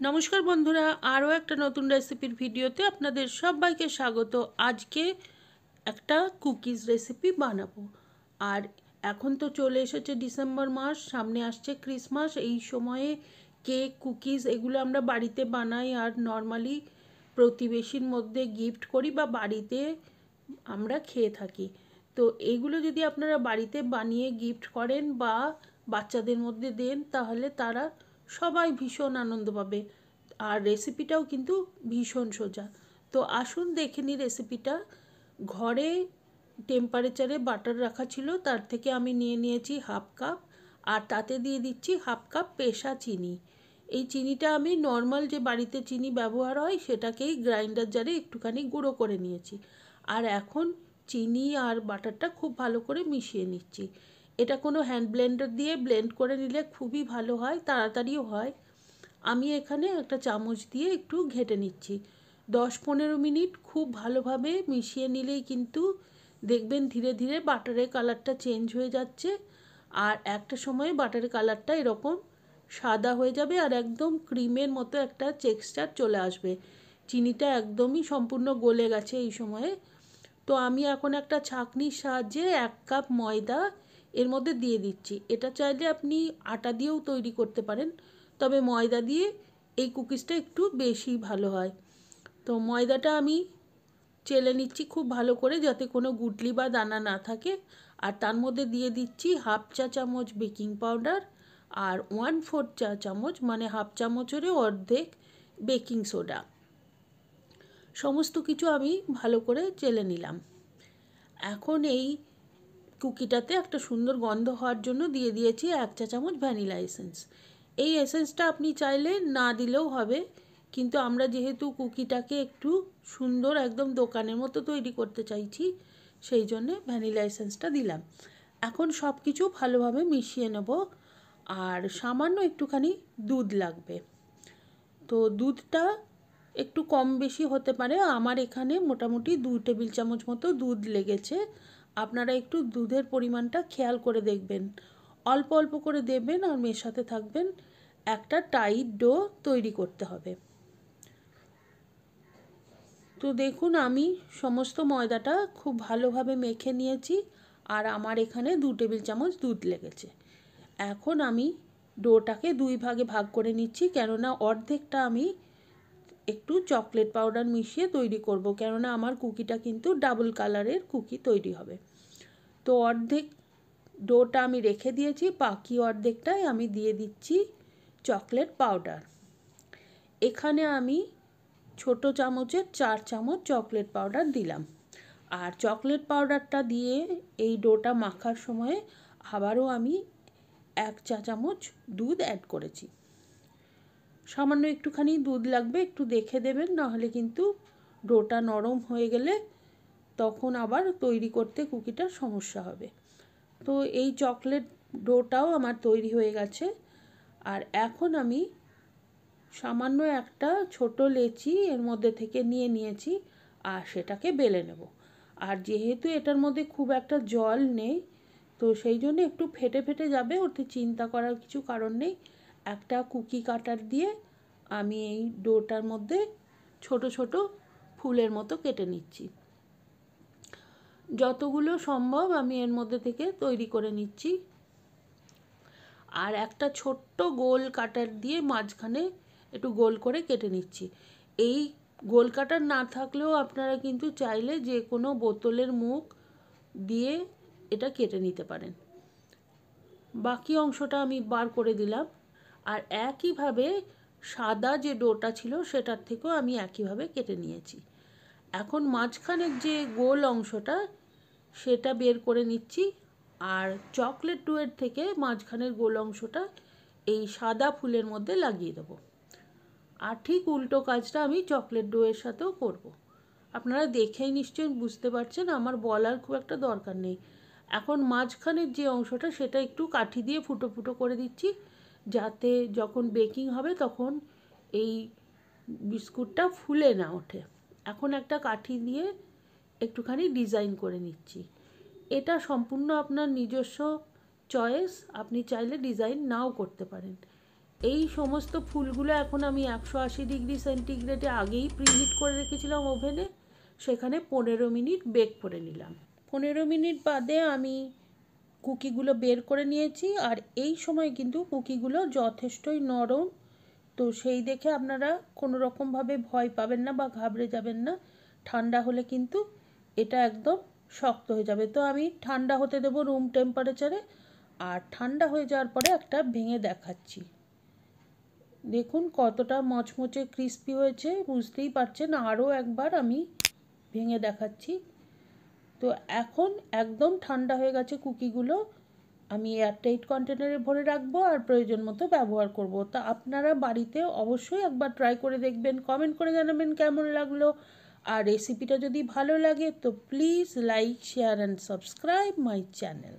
নমস্কার বন্ধুরা, আরও একটা নতুন রেসিপির ভিডিওতে আপনাদের সবাইকে স্বাগত। আজকে একটা কুকিজ রেসিপি বানাবো। আর এখন তো চলে এসেছে ডিসেম্বর মাস, সামনে আসছে ক্রিসমাস। এই সময়ে কেক, কুকিজ এগুলো আমরা বাড়িতে বানাই আর নর্মালি প্রতিবেশীর মধ্যে গিফট করি বা বাড়িতে আমরা খেয়ে থাকি। তো এগুলো যদি আপনারা বাড়িতে বানিয়ে গিফট করেন বা বাচ্চাদের মধ্যে দেন, তাহলে তারা সবাই ভীষণ আনন্দ পাবে। আর রেসিপিটাও কিন্তু ভীষণ সোজা। তো আসুন দেখে নিই রেসিপিটা। ঘরে টেম্পারেচারে বাটার রাখা ছিল, তার থেকে আমি নিয়ে নিয়েছি হাফ কাপ, আর তাতে দিয়ে দিচ্ছি হাফ কাপ পেশা চিনি। এই চিনিটা আমি নর্মাল যে বাড়িতে চিনি ব্যবহার হয় সেটাকেই গ্রাইন্ডার জারে একটুখানি গুঁড়ো করে নিয়েছি। আর এখন চিনি আর বাটারটা খুব ভালো করে মিশিয়ে নিচ্ছি। এটা কোনো হ্যান্ড ব্লেন্ডার দিয়ে ব্লেন্ড করে নিলে খুবই ভালো হয়, তাড়াতাড়িও হয়। আমি এখানে একটা চামচ দিয়ে একটু ঘেটে নিচ্ছি। 10-15 মিনিট খুব ভালোভাবে মিশিয়ে নিলেই কিন্তু দেখবেন ধীরে ধীরে বাটারের কালারটা চেঞ্জ হয়ে যাচ্ছে। আর একটা সময় বাটারের কালারটা এরকম সাদা হয়ে যাবে আর একদম ক্রিমের মতো একটা টেক্সচার চলে আসবে। চিনিটা একদমই সম্পূর্ণ গলে গেছে এই সময়ে। তো আমি এখন একটা ছাঁকনির সাহায্যে 1 কাপ ময়দা এর মধ্যে দিয়ে দিচ্ছি। এটা চাইলে আপনি আটা দিয়েও তৈরি করতে পারেন, তবে ময়দা দিয়ে এই কুকিজটা একটু বেশি ভালো হয়। তো ময়দাটা আমি চেলে নিচ্ছি খুব ভালো করে, যাতে কোনো গুটলি বা দানা না থাকে। আর তার মধ্যে দিয়ে দিচ্ছি হাফ চা চামচ বেকিং পাউডার আর 1/4 চা চামচ, মানে হাফ চামচেরও অর্ধেক, বেকিং সোডা। সমস্ত কিছু আমি ভালো করে চেলে নিলাম। এখন এই কুকিটাতে একটা সুন্দর গন্ধ হওয়ার জন্য দিয়ে দিয়েছি 1 চা চামচ ভ্যানিলা এসেন্স। এই এসেন্সটা আপনি চাইলে না দিলেও হবে, কিন্তু আমরা যেহেতু কুকিটাকে একটু সুন্দর একদম দোকানের মতো তৈরি করতে চাইছি, সেই জন্যে ভ্যানিলা এসেন্সটা দিলাম। এখন সব কিছু ভালোভাবে মিশিয়ে নেব। আর সামান্য একটুখানি দুধ লাগবে। তো দুধটা একটু কম বেশি হতে পারে, আমার এখানে মোটামুটি 2 টেবিল চামচ মতো দুধ লেগেছে। আপনারা একটু দুধের পরিমাণটা খেয়াল করে দেখবেন, অল্প অল্প করে দেবেন আর মেশাতে থাকবেন। একটা টাইট ডো তৈরি করতে হবে। তো দেখুন আমি সমস্ত ময়দাটা খুব ভালোভাবে মেখে নিয়েছি আর আমার এখানে 2 টেবিল চামচ দুধ লেগেছে। এখন আমি ডোটাকে 2 ভাগে ভাগ করে নিচ্ছি, কেননা অর্ধেকটা আমি একটু চকলেট পাউডার মিশিয়ে তৈরি করব, কেননা আমার কুকিটা কিন্তু ডাবল কালারের কুকি তৈরি হবে। তো অর্ধেক ডোটা আমি রেখে দিয়েছি, বাকি অর্ধেকটাই আমি দিয়ে দিচ্ছি চকলেট পাউডার। এখানে আমি ছোট চামচের 4 চামচ চকলেট পাউডার দিলাম। আর চকলেট পাউডারটা দিয়ে এই ডোটা মাখার সময় আবারও আমি 1 চা চামচ দুধ অ্যাড করেছি। সামান্য একটুখানি দুধ লাগবে, একটু দেখে দেবেন, নাহলে কিন্তু ডোটা নরম হয়ে গেলে তখন আবার তৈরি করতে কুকিটার সমস্যা হবে। তো এই চকলেট ডোটাও আমার তৈরি হয়ে গেছে। আর এখন আমি সামান্য একটা ছোট লেচি এর মধ্যে থেকে নিয়ে নিয়েছি আর সেটাকে বেলে নেব। আর যেহেতু এটার মধ্যে খুব একটা জল নেই, তো সেই জন্য একটু ফেটে ফেটে যাবে, ওতে চিন্তা করার কিছু কারণ নেই। একটা কুকি কাটার দিয়ে আমি এই ডোটার মধ্যে ছোট ছোট ফুলের মতো কেটে নিচ্ছি। যতগুলো সম্ভব আমি এর মধ্যে থেকে তৈরি করে নিচ্ছি। আর একটা ছোট্ট গোল কাটার দিয়ে মাঝখানে একটু গোল করে কেটে নিচ্ছি। এই গোল কাটার না থাকলেও আপনারা কিন্তু চাইলে যে কোনো বোতলের মুখ দিয়ে এটা কেটে নিতে পারেন। বাকি অংশটা আমি বার করে দিলাম। আর একইভাবে সাদা যে ডোটা ছিল সেটার থেকেও আমি একইভাবে কেটে নিয়েছি। এখন মাঝখানের যে গোল অংশটা সেটা বের করে নিচ্ছি, আর চকলেট ডোয়ের থেকে মাঝখানের গোল অংশটা এই সাদা ফুলের মধ্যে লাগিয়ে দেবো। আর ঠিক উল্টো কাজটা আমি চকলেট ডোয়ের সাথেও করব। আপনারা দেখেই নিশ্চয়ই বুঝতে পারছেন, আমার বলার খুব একটা দরকার নেই। এখন মাঝখানের যে অংশটা সেটা একটু কাঠি দিয়ে ফুটো ফুটো করে দিচ্ছি, যাতে যখন বেকিং হবে তখন এই বিস্কুটটা ফুলে না ওঠে। এখন একটা কাঠি দিয়ে একটুখানি ডিজাইন করে নিচ্ছি। এটা সম্পূর্ণ আপনার নিজস্ব চয়েস, আপনি চাইলে ডিজাইন নাও করতে পারেন। এই সমস্ত ফুলগুলো এখন আমি 180 ডিগ্রি সেন্টিগ্রেডে আগেই প্রিহিট করে রেখেছিলাম ওভেনে, সেখানে 15 মিনিট বেক করে নিলাম। 15 মিনিট বাদে আমি কুকিগুলো বের করে নিয়েছি, আর এই সময় কিন্তু কুকিগুলো যথেষ্টই নরম, তো সেই দেখে আপনারা কোনো রকমভাবে ভয় পাবেন না বা ঘাবড়ে যাবেন না। ঠান্ডা হলে কিন্তু এটা একদম শক্ত হয়ে যাবে। তো আমি ঠান্ডা হতে দেবো রুম টেম্পারেচারে, আর ঠান্ডা হয়ে যাওয়ার পরে একটা ভেঙে দেখাচ্ছি। দেখুন কতটা মচমচে ক্রিস্পি হয়েছে, বুঝতেই পারছেন। আরও একবার আমি ভেঙে দেখাচ্ছি। তো এখন একদম ঠান্ডা হয়ে গেছে কুকিগুলো। আমি এয়ারটাইট কন্টেনারে ভরে রাখবো আর প্রয়োজন মতো ব্যবহার করব। তা আপনারা বাড়িতে অবশ্যই একবার ট্রাই করে দেখবেন, কমেন্ট করে জানাবেন কেমন লাগলো। আর রেসিপিটা যদি ভালো লাগে তো please like, share and subscribe my channel.